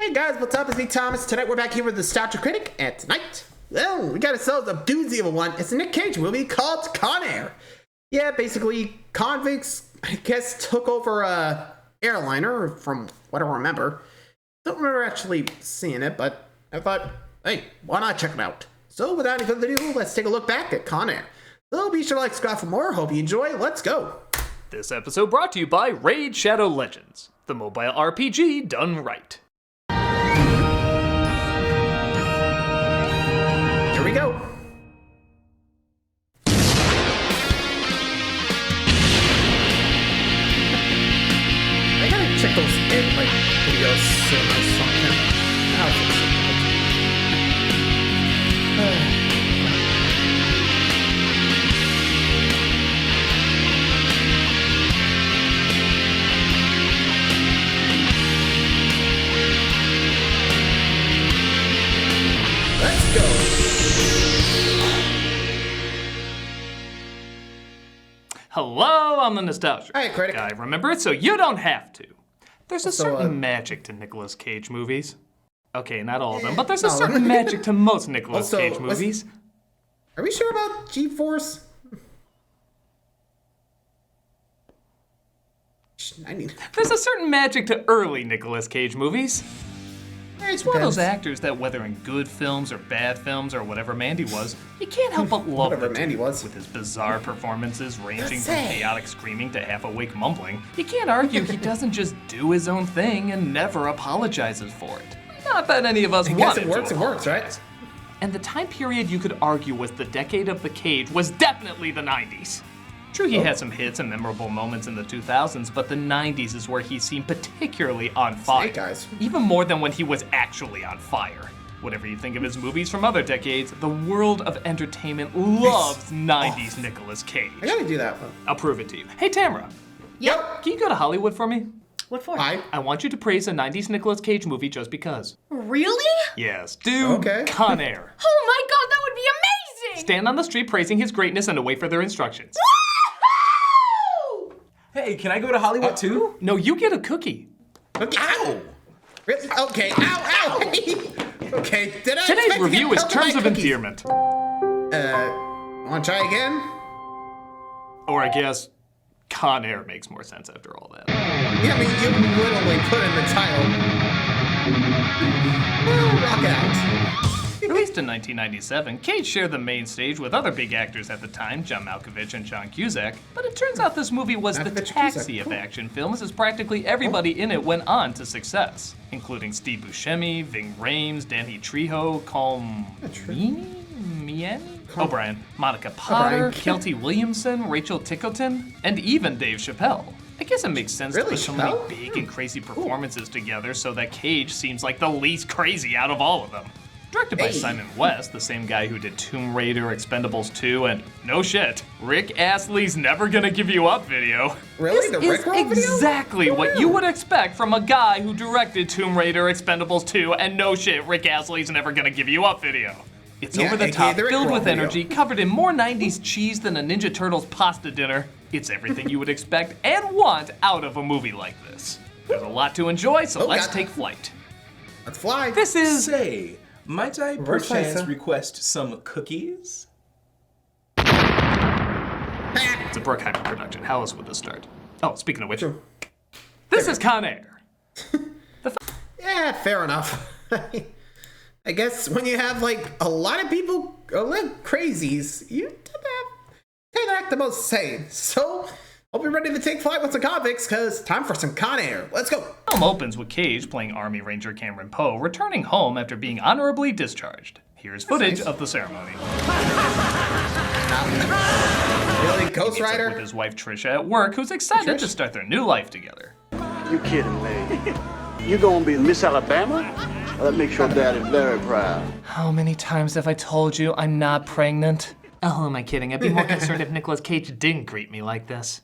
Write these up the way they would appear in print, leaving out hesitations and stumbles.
Hey guys, what's up? It's me, Thomas. Tonight we're back here with the Nostalgia Critic, and tonight, well, we got ourselves a doozy of a one. It's a Nick Cage movie called Con Air. Yeah, basically, convicts, I guess, took over a airliner, from what I remember. Don't remember actually seeing it, but I thought, hey, why not check it out? So without any further ado, let's take a look back at Con Air. So be sure to like, subscribe for more. Hope you enjoy. Let's go. This episode brought to you by Raid Shadow Legends, the mobile RPG done right. Here we go. I gotta check those videos soon or something. Let's go. Hello, I'm the Nostalgia Hi, Critic. guy. Remember it so you don't have to. There's a certain magic to Nicolas Cage movies. Okay, not all of them, but there's a certain magic to most Nicolas Cage movies. Are we sure about G-Force? There's a certain magic to early Nicolas Cage movies. He's one of those actors that whether in good films or bad films or whatever Mandy was, you can't help but love whatever Mandy was. With his bizarre performances ranging from chaotic screaming to half-awake mumbling. You can't argue he doesn't just do his own thing and never apologizes for it. Not that any of us want it works, right? And the time period you could argue was the decade of the Cage was definitely the 90s. True, he had some hits and memorable moments in the 2000s, but the 90s is where he seemed particularly on fire. Snake Eyes. Even more than when he was actually on fire. Whatever you think of his movies from other decades, the world of entertainment loves 90s Nicolas Cage. I gotta do that one. I'll prove it to you. Hey, Tamara. Yep. Can you go to Hollywood for me? What for? Hi. I want you to praise a 90s Nicolas Cage movie just because. Really? Yes, dude. Okay. Con Air. Oh my god, that would be amazing! Stand on the street praising his greatness and await further instructions. Woo-hoo! Hey, can I go to Hollywood too? No, you get a cookie. Okay. Ow! Really? Okay. Ow! Okay. Did I? Today's review is Terms of Endearment. Wanna try again? Or I guess Con Air makes more sense after all that. Yeah, I mean, you literally put in the title. Well, rock it out. Released in 1997, Cage shared the main stage with other big actors at the time, John Malkovich and John Cusack, but it turns out this movie was the Malkovich, taxi Cusack. of action films as practically everybody in it went on to success, including Steve Buscemi, Ving Rhames, Danny Trejo, O'Brien, Monica Potter, Kelty Williamson, Rachel Ticotin, and even Dave Chappelle. I guess it makes sense to Really, put so many Chappelle? big and crazy performances together so that Cage seems like the least crazy out of all of them. Directed by Simon West, the same guy who did Tomb Raider, Expendables 2, and no shit, Rick Astley's Never Gonna Give You Up video. Really? The This Rick Roll is video? exactly what you would expect from a guy who directed Tomb Raider, Expendables 2, and no shit, Rick Astley's Never Gonna Give You Up video. It's Yeah, over the aka top, the Rick filled Roll with video. energy, covered in more 90s cheese than a Ninja Turtles pasta dinner. It's everything you would expect and want out of a movie like this. There's a lot to enjoy, so let's God. take flight. Let's fly. This is... Say, might I Reverse perchance slicer. request some cookies? It's a Bruckheimer production. How else would this start? Oh, speaking of which, this is Con Air. Yeah, fair enough. I guess when you have like a lot of people, a lot of crazies, you tend to act the most sane. So, hope you're ready to take flight with some convicts, cause time for some Con Air. Let's go. The film opens with Cage playing Army Ranger Cameron Poe returning home after being honorably discharged. Here's footage of the ceremony. Really, Ghost Meets up Rider? with his wife Trisha at work, who's excited Trish? to start their new life together. You kidding me? You gonna be Miss Alabama? Well, that makes your daddy very proud. How many times have I told you I'm not pregnant? Oh, who am I kidding? I'd be more concerned if Nicolas Cage didn't greet me like this.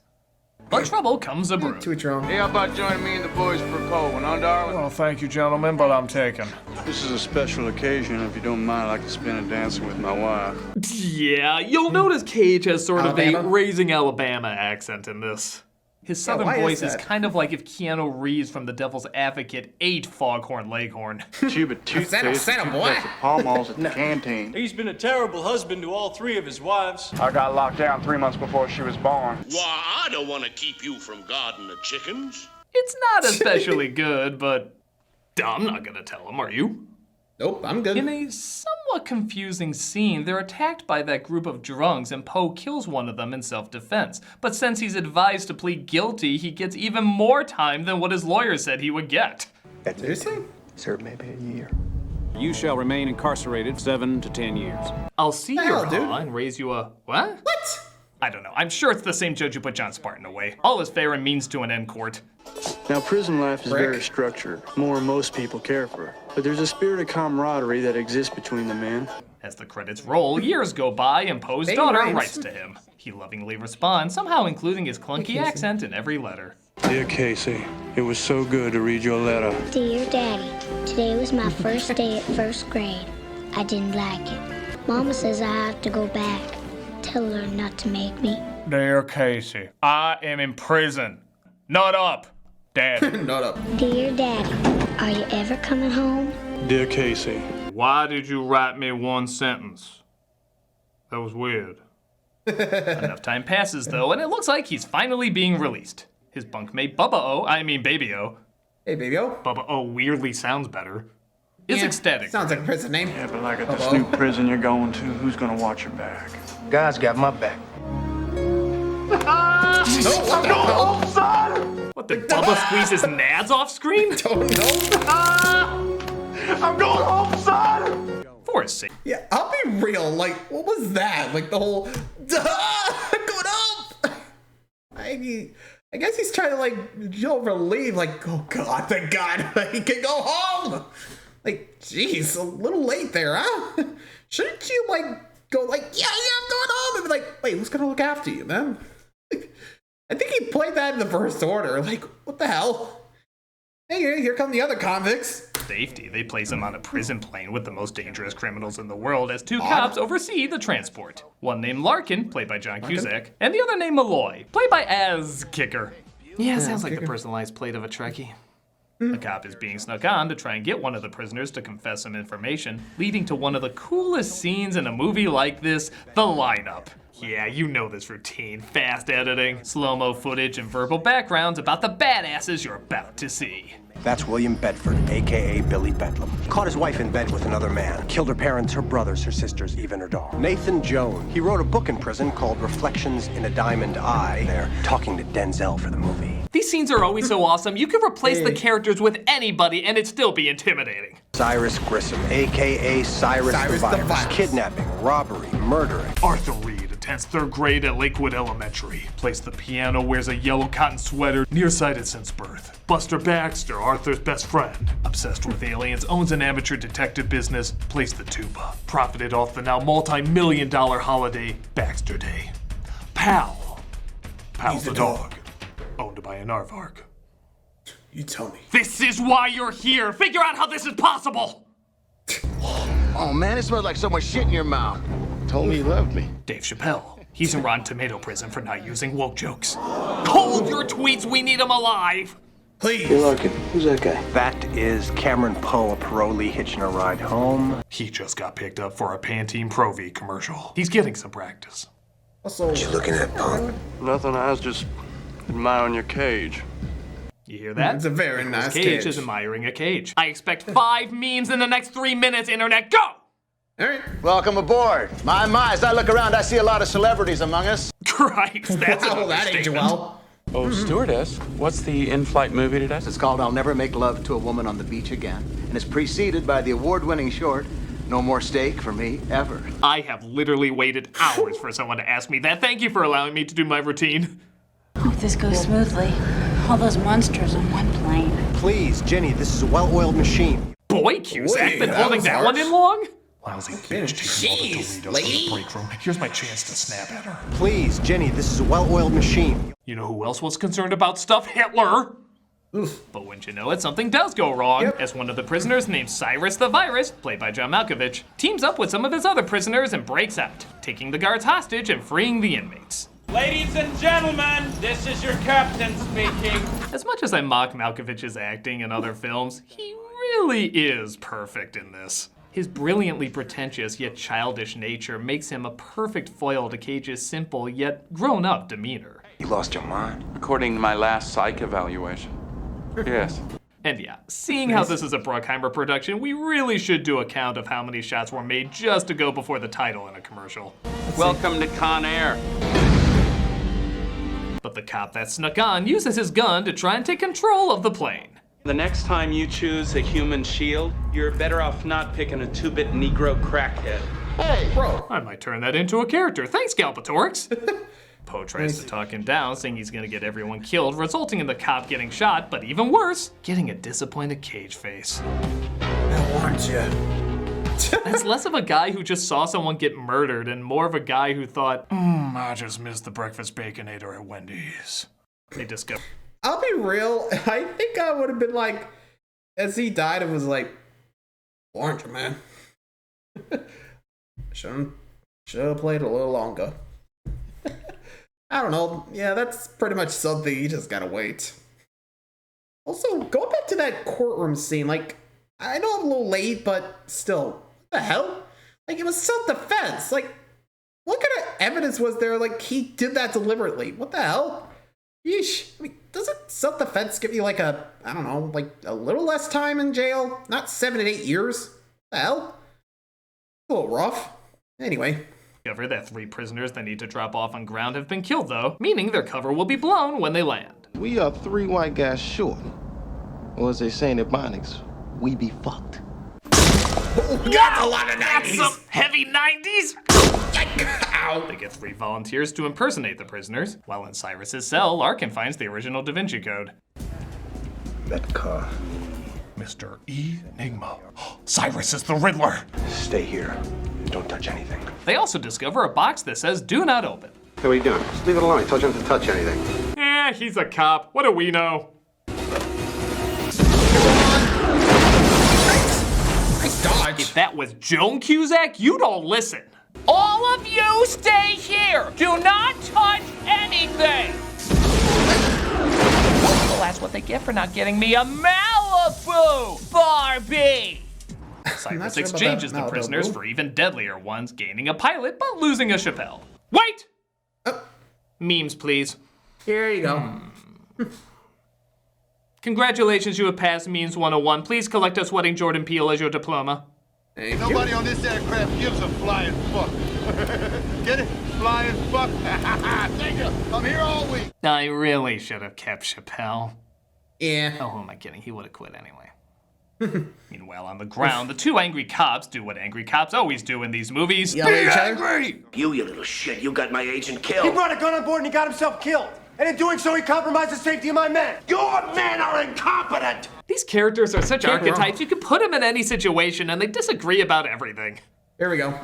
But trouble comes a brewing. To each your own. Hey, how about joining me and the boys for a cold one, huh, darling? Well, thank you, gentlemen, but I'm taken. This is a special occasion. If you don't mind, I'd like to spend it dancing with my wife. Yeah, you'll notice Cage has sort Alabama? of a raising Alabama accent in this. His southern why is voice is that? kind of like if Keanu Reeves from The Devil's Advocate ate Foghorn Leghorn. Tube of toothpaste, Santa, two boy. packs of Pall Malls at the canteen. He's been a terrible husband to all 3 of his wives. I got locked down 3 months before she was born. Why, I don't want to keep you from guarding the chickens. It's not especially good, but I'm not gonna tell him, are you? Nope, I'm good. In a somewhat confusing scene, they're attacked by that group of drunks and Poe kills one of them in self-defense. But since he's advised to plead guilty, he gets even more time than what his lawyer said he would get. Seriously? Sir, maybe a year. You shall remain incarcerated 7 to 10 years. I'll see The your hell, dude? paw and raise you a... What? What? I don't know. I'm sure it's the same judge who put John Spartan away. All is fair and means to an end court. Now, prison life is Rick. very structured, more than most people care for. But there's a spirit of camaraderie that exists between the men. As the credits roll, years go by and Poe's Big daughter rhymes. writes to him. He lovingly responds, somehow including his clunky Casey. accent in every letter. Dear Casey, it was so good to read your letter. Dear Daddy, today was my first day at first grade. I didn't like it. Mama says I have to go back. Tell her not to make me. Dear Casey, I am in prison. Nut up, Dad. Not up. Dear Daddy, are you ever coming home? Dear Casey, Why did you write me one sentence? That was weird. Enough time passes though, and it looks like he's finally being released. His bunkmate Baby O, Hey, baby. Oh. Bubba O weirdly sounds better, is ecstatic. Sounds like a prison name. Yeah, but like at this Uh-oh. new prison you're going to, who's gonna watch your back? God's got my back. What, did Bubba squeeze his nads off screen? Don't know. I'm going home, son! For his sake. Yeah, I'll be real. Like, what was that? Like the whole going up. I guess he's trying to like relieve. Like, oh God, thank God, he can go home. Like, jeez, a little late there, huh? Shouldn't you like go like, yeah, I'm going home, and be like, wait, who's gonna look after you, man? Like, I think he played that in the first order. Like, what the hell? Hey, here come the other convicts. Safety, they place him on a prison plane with the most dangerous criminals in the world as 2 cops oversee the transport. One named Larkin, played by John Cusack, and the other named Malloy, played by Az Kicker. Yeah, sounds like the personalized plate of a Trekkie. The cop is being snuck on to try and get one of the prisoners to confess some information, leading to one of the coolest scenes in a movie like this, the lineup. Yeah, you know this routine. Fast editing, slow-mo footage, and verbal backgrounds about the badasses you're about to see. That's William Bedford, a.k.a. Billy Bedlam. Caught his wife in bed with another man. Killed her parents, her brothers, her sisters, even her dog. Nathan Jones. He wrote a book in prison called Reflections in a Diamond Eye. They're talking to Denzel for the movie. These scenes are always so awesome, you could replace the characters with anybody and it'd still be intimidating. Cyrus Grissom, a.k.a. Cyrus the Virus. Kidnapping, robbery, murdering. Arthur Reed attends 3rd grade at Lakewood Elementary. Plays the piano, wears a yellow cotton sweater, nearsighted since birth. Buster Baxter, Arthur's best friend. Obsessed with aliens, owns an amateur detective business, plays the tuba. Profited off the now multi-million-dollar holiday, Baxter Day. Pal. Pal's a dog. Owned by an aardvark. You tell me. This is why you're here! Figure out how this is possible! Oh man, it smells like so much shit in your mouth. Told me you loved me. Dave Chappelle. He's in Rotten Tomato prison for not using woke jokes. Hold your tweets, we need him alive! Please. Hey Larkin, who's that guy? That is Cameron Poe, a parolee hitching a ride home. He just got picked up for a Pantene Pro-V commercial. He's getting some practice. Also, Looking at punk. Nothing, I was just admiring your cage. You hear that? It's a very Nicolas nice Cage cage. is admiring a cage. I expect 5 memes in the next 3 minutes, internet, go! all right. Welcome aboard. My, as I look around, I see a lot of celebrities among us. Christ, that's Wow, an that aged understatement. well. Oh, stewardess, what's the in-flight movie today? It's called I'll Never Make Love to a Woman on the Beach Again, and it's preceded by the award-winning short, No More Steak for Me Ever. I have literally waited hours for someone to ask me that. Thank you for allowing me to do my routine. Hope this goes smoothly. All those monsters on one plane. Please, Jenny, this is a well-oiled machine. Boy, Cusack, Wait, been that holding was that one harsh. in long? Lousy bitch taking all the Jeez, Doritos lady. from the break room. Here's my chance to snap at her. Please, Jenny, this is a well-oiled machine. You know who else was concerned about stuff? Hitler! But wouldn't you know it, something does go wrong, as one of the prisoners named Cyrus the Virus, played by John Malkovich, teams up with some of his other prisoners and breaks out, taking the guards hostage and freeing the inmates. Ladies and gentlemen, this is your captain speaking. As much as I mock Malkovich's acting in other films, he really is perfect in this. His brilliantly pretentious yet childish nature makes him a perfect foil to Cage's simple yet grown-up demeanor. You lost your mind? According to my last psych evaluation. Yes. And yeah, seeing how this is a Bruckheimer production, we really should do a count of how many shots were made just to go before the title in a commercial. Welcome to Con Air. But the cop that snuck on uses his gun to try and take control of the plane. The next time you choose a human shield, you're better off not picking a 2-bit Negro crackhead. Hey, bro. I might turn that into a character. Thanks, Galbatorix. Poe tries to talk him down, saying he's gonna get everyone killed, resulting in the cop getting shot, but even worse, getting a disappointed Cage face. I warned you. That's less of a guy who just saw someone get murdered and more of a guy who thought, I just missed the breakfast baconator at Wendy's. They discover. I'll be real. I think I would have been like, as he died, it was like, warned you, man. Should have played a little longer. I don't know. Yeah, that's pretty much something you just gotta wait. Also, going back to that courtroom scene, like, I know I'm a little late, but still, what the hell? Like, it was self-defense. Like, what kind of evidence was there? Like, he did that deliberately. What the hell? Yeesh. I mean, doesn't self-defense give you like a, I don't know, like a little less time in jail? Not 7 and 8 years? What the hell? A little rough. Anyway. Discover that 3 prisoners they need to drop off on ground have been killed, though, meaning their cover will be blown when they land. We are 3 white guys short. Or as they say in Ebonics, we be fucked. That's a lot of 90s. That's some heavy 90s. Ow. They get 3 volunteers to impersonate the prisoners. While in Cyrus's cell, Larkin finds the original Da Vinci Code. That car. Mr. Enigma. Cyrus is the Riddler. Stay here. Don't touch anything. They also discover a box that says, "Do not open." Hey, what are you doing? Just leave it alone. I told you not to touch anything. Eh, he's a cop. What do we know? Nice dodge. If that was Joan Cusack, you don't listen. All of you stay here. Do not touch anything. Well, that's what they get for not getting me a Malibu Barbie. Cyrus exchanges the prisoners for even deadlier ones, gaining a pilot but losing a Chappelle. Wait! Memes, please. Here you go. Congratulations, you have passed Memes 101. Please collect a sweating Jordan Peele as your diploma. Nobody on this aircraft gives a flying fuck. Get it? Flying fuck? Thank you. I'm here all week. I really should have kept Chappelle. Yeah. Oh, who am I kidding? He would have quit anyway. Meanwhile, on the ground, the 2 angry cops do what angry cops always do in these movies. Be angry! You little shit, you got my agent killed. He brought a gun on board and he got himself killed. And in doing so, he compromised the safety of my men. Your men are incompetent! These characters are such archetypes, you can put them in any situation and they disagree about everything. Here we go.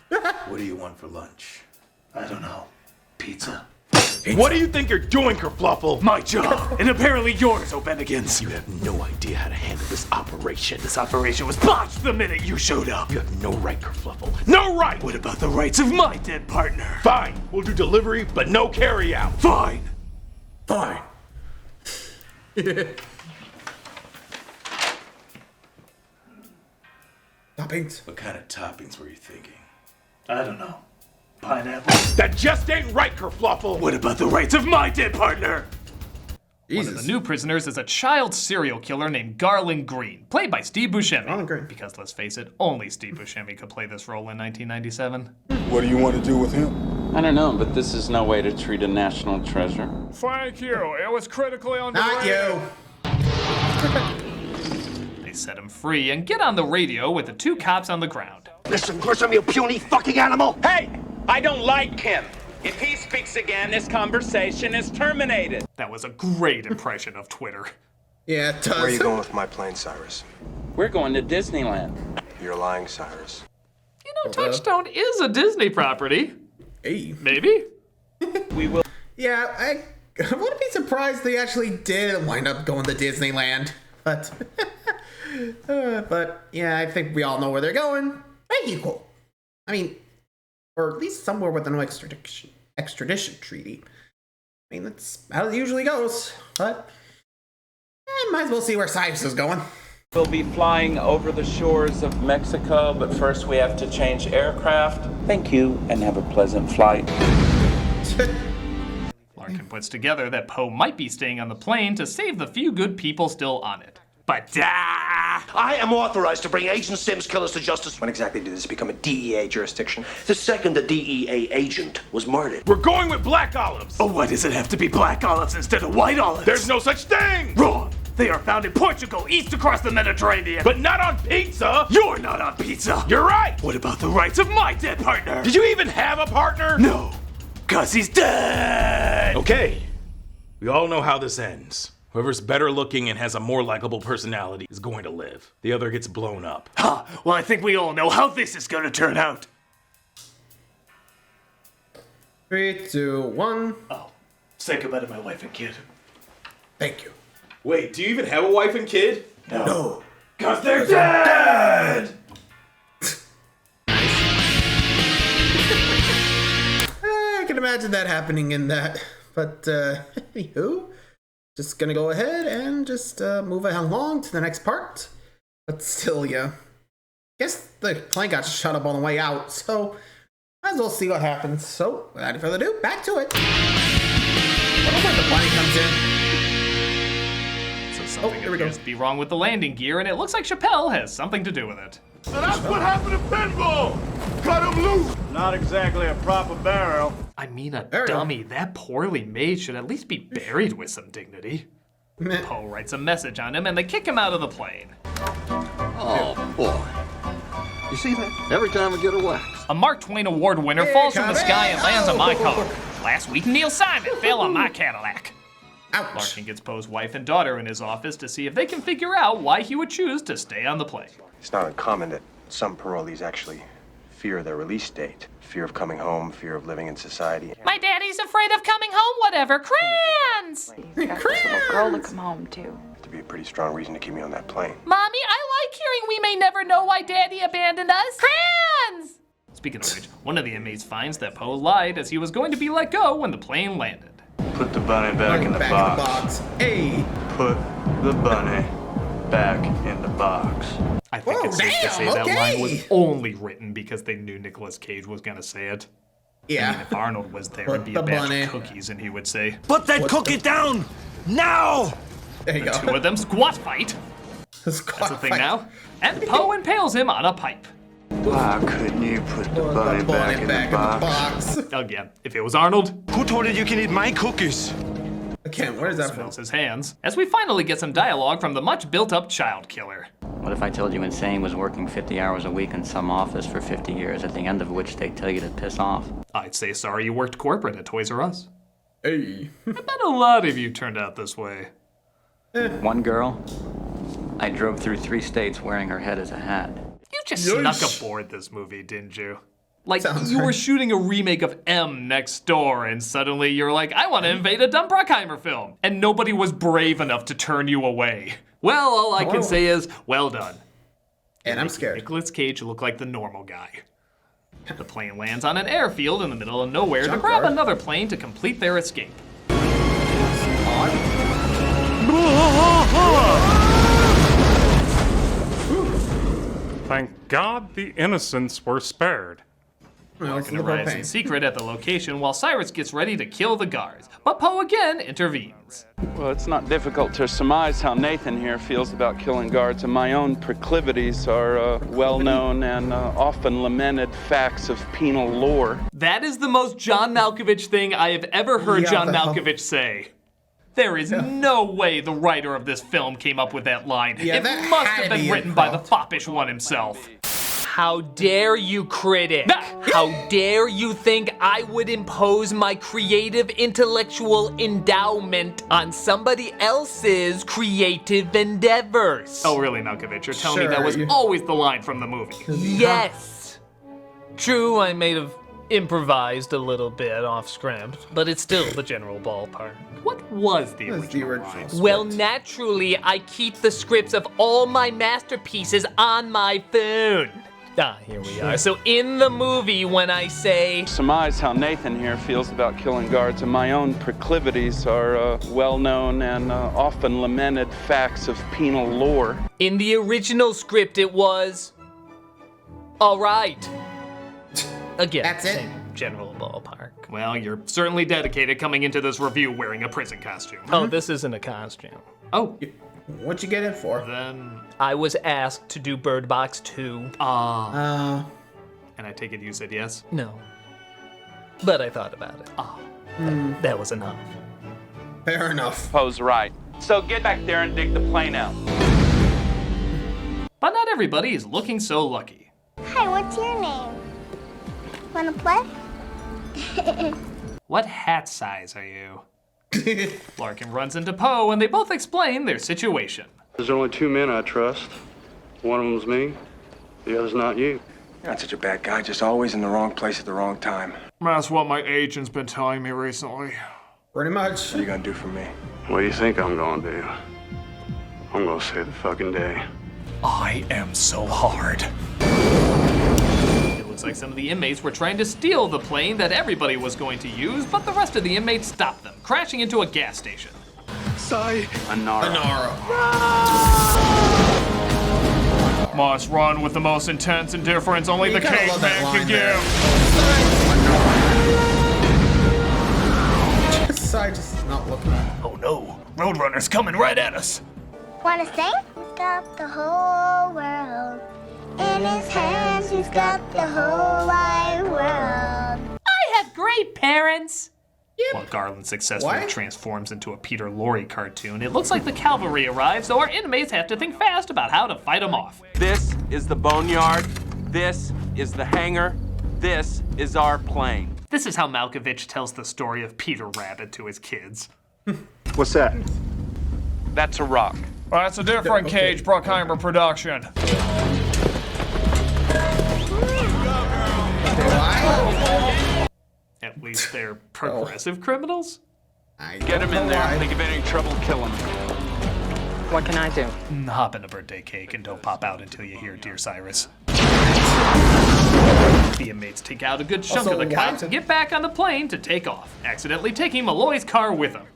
What do you want for lunch? I don't know. Pizza? What do you think you're doing, Kerfluffle? My job, and apparently yours, O'Bennigan's. You have no idea how to handle this operation. This operation was botched the minute you showed up. You have no right, Kerfluffle. No right! What about the rights of my dead partner? Fine, we'll do delivery, but no carry out. Fine. Fine. Toppings. What kind of toppings were you thinking? I don't know. Pineapple. That just ain't right, Kerfluffle. What about the rights of my dead partner? One of the new prisoners is a child serial killer named Garland Green, played by Steve Buscemi. Because let's face it, only Steve Buscemi could play this role in 1997. What do you want to do with him? I don't know, but this is no way to treat a national treasure. Thank you. It was critically on the Not radio. you. They set him free and get on the radio with the 2 cops on the ground. Listen, Grissom, you puny fucking animal! Hey! I don't like him. If he speaks again, this conversation is terminated. That was a great impression of Twitter. Yeah, it does. Where are you going with my plane, Cyrus? We're going to Disneyland. You're lying, Cyrus. You know, Touchstone is a Disney property. Hey. Maybe? We will. Yeah, I wouldn't be surprised they actually did wind up going to Disneyland. But, but yeah, I think we all know where they're going. Very cool. I mean, or at least somewhere with no extradition treaty. I mean, that's how it usually goes, but might as well see where Cyrus is going. We'll be flying over the shores of Mexico, but first we have to change aircraft. Thank you, and have a pleasant flight. Larkin puts together that Poe might be staying on the plane to save the few good people still on it. But I am authorized to bring Agent Sims killers to justice. When exactly did this become a DEA jurisdiction? The second the DEA agent was murdered. We're going with black olives. Oh, why does it have to be black olives instead of white olives? There's no such thing. Wrong. They are found in Portugal, east across the Mediterranean. But not on pizza. You're not on pizza. You're right. What about the rights of my dead partner? Did you even have a partner? No, 'cause he's dead. Okay. We all know how this ends. Whoever's better looking and has a more likable personality is going to live. The other gets blown up. Huh. Well, I think we all know how this is going to turn out. 3, 2, 1. Oh, say goodbye to my wife and kid. Thank you. Wait, do you even have a wife and kid? No. 'Cause they're dead! I can imagine that happening in that. But, anywho, just gonna go ahead and just move along to the next part. But still, yeah. Guess the plane got shut up on the way out, so might as well see what happens. So, without any further ado, back to it. I don't know when the plane comes in. Something appears to be wrong with the landing gear, and it looks like Chappelle has something to do with it. So that's what happened to Pinball! Cut him loose! Not exactly a proper burial. I mean, a dummy that poorly made should at least be buried with some dignity. Poe writes a message on him, and they kick him out of the plane. Oh, boy. You see that? Every time we get a wax. A Mark Twain Award winner falls from the sky and lands on my car. Last week, Neil Simon fell on my Cadillac. Ouch. Larkin gets Poe's wife and daughter in his office to see if they can figure out why he would choose to stay on the plane. It's not uncommon that some parolees actually fear their release date. Fear of coming home, fear of living in society. My daddy's afraid of coming home, whatever. Crayons! Got this little girl to come home to. To be a pretty strong reason to keep me on that plane. Mommy, I like hearing we may never know why daddy abandoned us. Crayons! Speaking of which, one of the inmates finds that Poe lied as he was going to be let go when the plane landed. Put the bunny back in the box. Hey. Put the bunny back in the box. I think it's safe to say that line was only written because they knew Nicolas Cage was going to say it. Yeah. I mean, if Arnold was there, it'd be a batch of cookies and he would say, "Put that cookie down! Now!" There you the go. two of them squat fight. That's the thing now. And Poe impales him on a pipe. Why couldn't you put the bunny back in the box? Again, if it was Arnold. Who told you you can eat my cookies? Again, where is that from? Smells his hands. As we finally get some dialogue from the much built-up child killer. What if I told you Insane was working 50 hours a week in some office for 50 years, at the end of which they tell you to piss off? I'd say sorry you worked corporate at Toys R Us. Hey. I bet a lot of you turned out this way. One girl, I drove through 3 states wearing her head as a hat. You just snuck aboard this movie, didn't you? Like, Sounds you were right. shooting a remake of M next door, and suddenly you're like, I want to invade a Dumb Bruckheimer film. And nobody was brave enough to turn you away. Well, all I can say is, well done. And I'm scared. Nicolas Cage looked like the normal guy. The plane lands on an airfield in the middle of nowhere to grab another plane to complete their escape. Thank God the innocents were spared. Larkin arrives in secret at the location while Cyrus gets ready to kill the guards. But Poe again intervenes. Well, it's not difficult to surmise how Nathan here feels about killing guards, and my own proclivities are well-known and often lamented facts of penal lore. That is the most John Malkovich thing I have ever heard John Malkovich say. There is no way the writer of this film came up with that line. It must have been written by the foppish one himself. How dare you, Critic? How dare you think I would impose my creative intellectual endowment on somebody else's creative endeavors? Oh, really, Malkovich? You're telling me that was always the line from the movie? Yes. True, I may have improvised a little bit off script, but it's still the general ballpark. What was the original line? Well, naturally, I keep the scripts of all my masterpieces on my phone. Here we are. So in the movie, when I say Surmise how Nathan here feels about killing guards, and my own proclivities are well-known and often lamented facts of penal lore. In the original script, it was all right. Again, that's it. Same general ballpark. Well, you're certainly dedicated coming into this review wearing a prison costume. Oh, this isn't a costume. Oh. What'd you get in for? Then I was asked to do Bird Box 2. and I take it you said yes? No. But I thought about it. That was enough. Fair enough. Poe's right. So get back there and dig the plane out. But not everybody is looking so lucky. Hi, what's your name? Wanna play? What hat size are you? Larkin runs into Poe and they both explain their situation. There's only two men I trust. One of them's me, the other's not you. You're not such a bad guy, just always in the wrong place at the wrong time. That's what my agent's been telling me recently. Pretty much. What are you gonna do for me? What do you think I'm gonna do? I'm gonna save the fucking day. I am so hard. It looks like some of the inmates were trying to steal the plane that everybody was going to use, but the rest of the inmates stopped them, crashing into a gas station. Anara. Must run with the most intense indifference only the caveman can give. Sai just is not looking. Oh no, Roadrunner's coming right at us. Wanna sing? He's got the whole world in his hands. He's got the whole wide world. I have great parents. While Garland successfully transforms into a Peter Lorre cartoon, it looks like the cavalry arrives, so our inmates have to think fast about how to fight them off. This is the boneyard. This is the hangar. This is our plane. This is how Malkovich tells the story of Peter Rabbit to his kids. What's that? That's a rock. Well, that's a different Cage Bruckheimer production. At least they're progressive criminals? Get him in there. Think of any trouble, kill him. What can I do? Hop in a birthday cake and don't pop out until you hear Dear Cyrus. The inmates take out a good chunk of the cops and get back on the plane to take off, accidentally taking Malloy's car with them.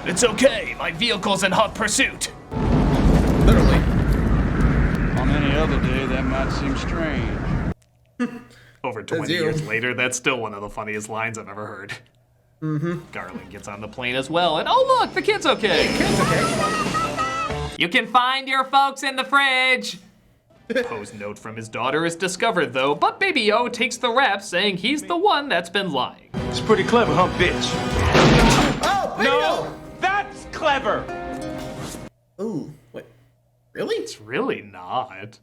It's okay, my vehicle's in hot pursuit. Literally. On any other day, that might seem strange. Over 20 years later, that's still one of the funniest lines I've ever heard. Garland gets on the plane as well, and oh look, the kid's okay. You can find your folks in the fridge. Poe's note from his daughter is discovered though, but Baby O takes the rap saying he's the one that's been lying. It's pretty clever, huh, bitch? Oh, No, that's clever. Ooh, what? Really? It's really not.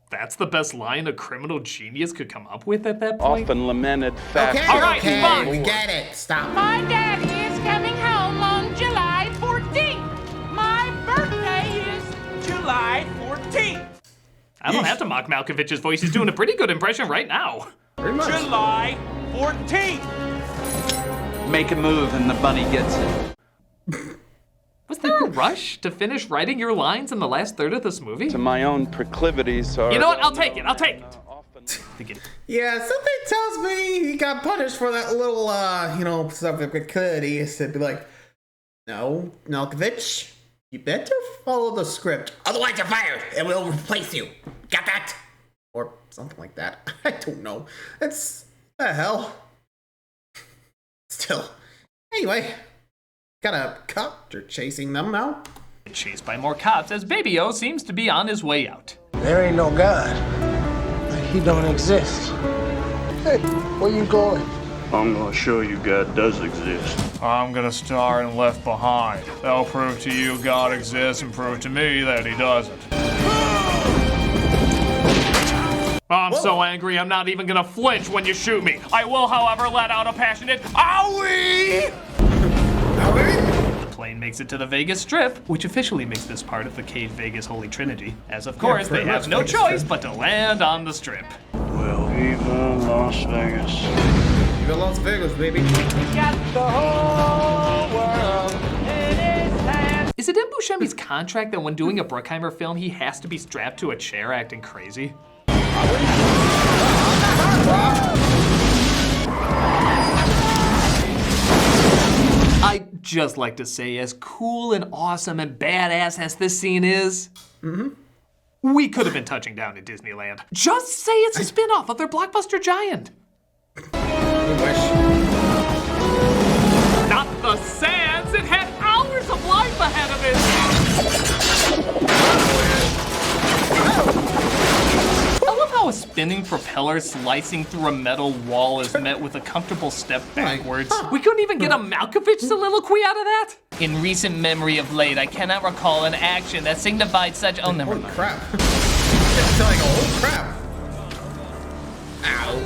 That's the best line a criminal genius could come up with at that point? Often lamented fact. Okay, All right, okay, fine. we get it. Stop. My daddy is coming home on July 14th. My birthday is July 14th. I don't have to mock Malkovich's voice. He's doing a pretty good impression right now. Pretty much. July 14th. Make a move and the bunny gets it. Was there a rush to finish writing your lines in the last third of this movie? To my own proclivities are... You know what? I'll take it. I'll take it. Yeah, something tells me he got punished for that little, stuff with proclivities. It'd be like, no, Malkovich, you better follow the script. Otherwise you're fired and we'll replace you. Got that? Or something like that. I don't know. It's the hell. Still. Anyway. Got a copter chasing them now. Chased by more cops as Baby O seems to be on his way out. There ain't no God. He don't exist. Hey, where you going? I'm gonna show you God does exist. I'm gonna star in Left Behind. That'll prove to you God exists and prove to me that he doesn't. I'm so angry I'm not even gonna flinch when you shoot me. I will, however, let out a passionate owie! The plane makes it to the Vegas Strip, which officially makes this part of the Cave Vegas Holy Trinity, as of course they have no choice but to land on the Strip. Well, viva Las Vegas. Viva Las Vegas, baby. Got the whole world in his hands. Is it in Buscemi's contract that when doing a Bruckheimer film, he has to be strapped to a chair acting crazy? I'd just like to say, as cool and awesome and badass as this scene is, we could have been touching down in Disneyland. Just say it's a spin-off of their blockbuster giant. Not the sands, it had hours of life ahead of it. I love how a spinning propeller slicing through a metal wall is met with a comfortable step backwards. We couldn't even get a Malkovich soliloquy out of that? In recent memory of late, I cannot recall an action that signified such. Oh, never mind. Crap. It's like, oh crap. Ow.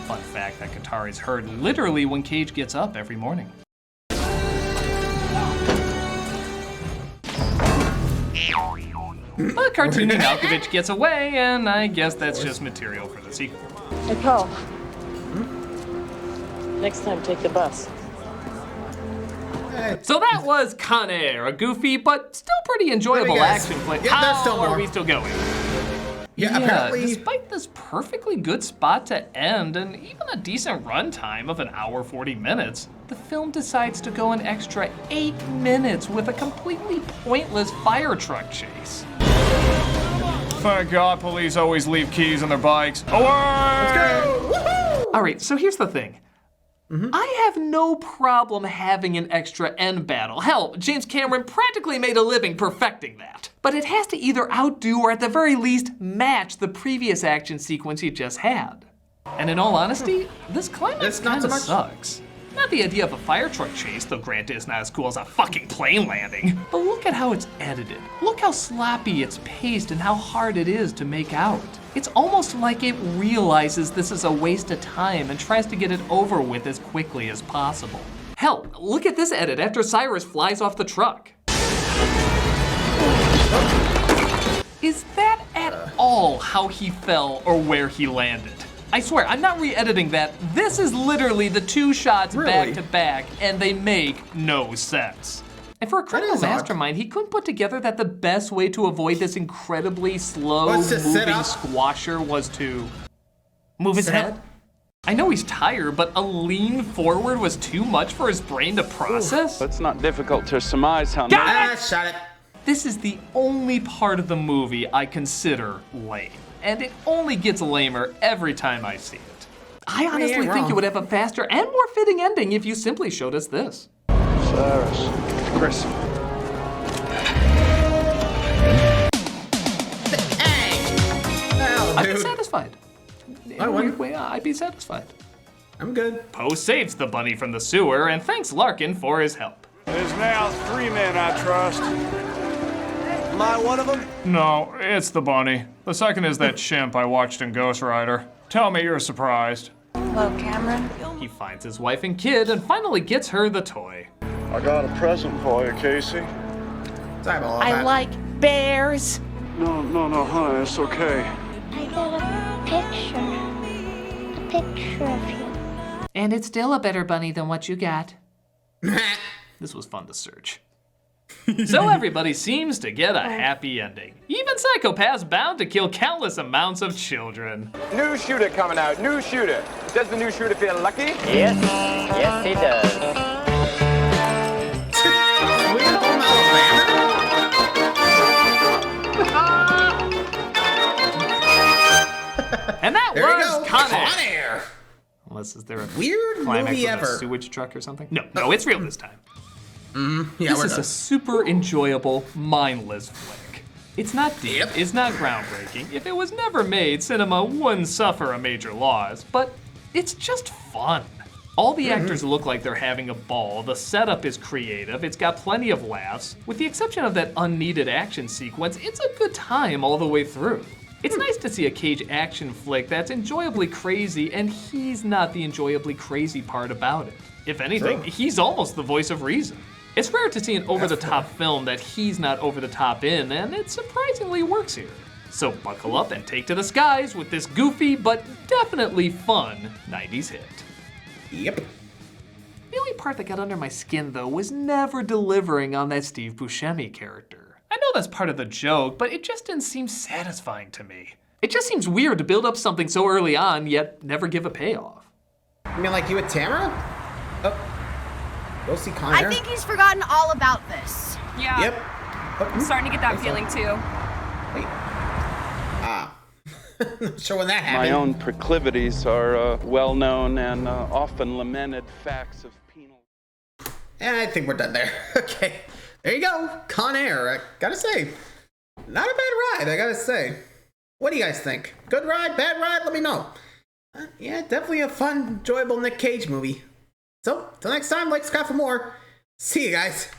Fun fact, that guitar is heard literally when Cage gets up every morning. But cartoony Malkovich gets away, and I guess that's just material for the sequel. Hey, Paul. Next time, take the bus. So that was Con Air, a goofy but still pretty enjoyable action flick. Yeah, there's still How more. are we still going? Yeah, apparently. Despite this perfectly good spot to end and even a decent runtime of an hour 40 minutes, the film decides to go an extra 8 minutes with a completely pointless fire truck chase. Thank God police always leave keys on their bikes. Away! Let's go! Woohoo! All right, so here's the thing. I have no problem having an extra end battle. Hell, James Cameron practically made a living perfecting that. But it has to either outdo or at the very least match the previous action sequence you just had. And in all honesty, this climax kind of sucks. Not the idea of a fire truck chase, though granted it's not as cool as a fucking plane landing. But look at how it's edited. Look how sloppy it's paced and how hard it is to make out. It's almost like it realizes this is a waste of time and tries to get it over with as quickly as possible. Hell, look at this edit after Cyrus flies off the truck. Is that at all how he fell or where he landed? I swear, I'm not re-editing that. This is literally the two shots back to back, and they make no sense. And for a criminal mastermind, he couldn't put together that the best way to avoid this incredibly slow moving squasher was to move his head. I know he's tired, but a lean forward was too much for his brain to process. It's not difficult to surmise how. Shut it. This is the only part of the movie I consider lame. And it only gets lamer every time I see it. I honestly think it would have a faster and more fitting ending if you simply showed us this. Cyrus. Chris. I'd be satisfied. In a weird way, I'd be satisfied. I'm good. Poe saves the bunny from the sewer and thanks Larkin for his help. There's now 3 men I trust. Am I one of them? No, it's the bunny. The second is that chimp I watched in Ghost Rider. Tell me you're surprised. Hello, Cameron. He finds his wife and kid and finally gets her the toy. I got a present for you, Casey. Sorry about all I that. like bears. No, honey, it's okay. I got a picture of you. And it's still a better bunny than what you got. This was fun to search. So everybody seems to get a happy ending. Even psychopaths bound to kill countless amounts of children. New shooter coming out, new shooter. Does the new shooter feel lucky? Yes, yes he does. And that was Con Con Air. Air. Unless is there a Weird climax movie with ever. a sewage truck or something? No, it's real this time. Yeah, This is a super enjoyable, mindless flick. It's not deep, it's not groundbreaking. If it was never made, cinema wouldn't suffer a major loss, but it's just fun. All the actors look like they're having a ball, the setup is creative, it's got plenty of laughs. With the exception of that unneeded action sequence, it's a good time all the way through. It's nice to see a Cage action flick that's enjoyably crazy, and he's not the enjoyably crazy part about it. If anything, he's almost the voice of reason. It's rare to see an over-the-top film that he's not over-the-top in, and it surprisingly works here. So buckle up and take to the skies with this goofy but definitely fun 90s hit. Yep. The only only part that got under my skin, though, was never delivering on that Steve Buscemi character. I know that's part of the joke, but it just didn't seem satisfying to me. It just seems weird to build up something so early on, yet never give a payoff. You mean like you with Tamara? Oh. Go see Con Air. I think he's forgotten all about this. Yeah. Yep. I'm starting to get that feeling too. Wait. Not sure when that happened. My own proclivities are well-known and often lamented facts of penal. And I think we're done there. Okay. There you go. Con Air. I gotta say, not a bad ride, I gotta say. What do you guys think? Good ride? Bad ride? Let me know. Yeah, definitely a fun, enjoyable Nick Cage movie. So, till next time, like, subscribe for more. See you guys.